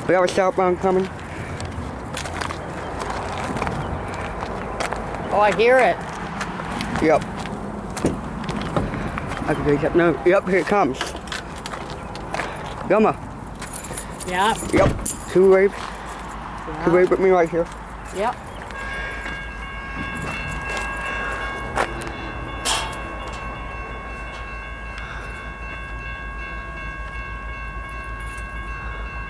We have a southbound coming. Oh, I hear it. Yep. I can take up now. Yep, here it comes. Gumma. Yeah. Yep. Two wave. Yeah. Two wave with me right here. Yep.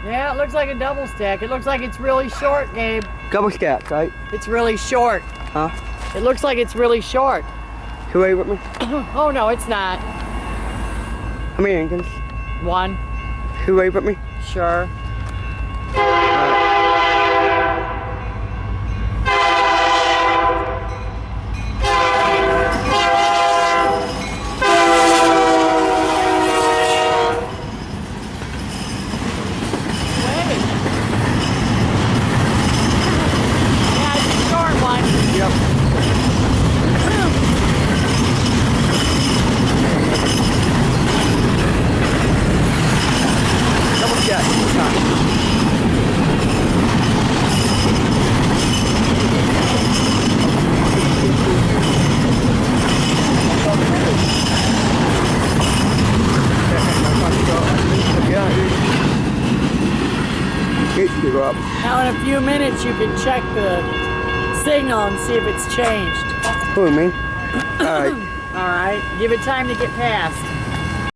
Yeah, it looks like a double stack. It looks like it's really short, Gabe. Double stack, right? It's really short. Huh? It looks like it's really short. Two wave with me. Oh, no, it's not. How many engines? One. Two wave with me. Sure. Up. Now in a few minutes you can check the signal and see if it's changed. Who, me? Alright. Alright, give it time to get past.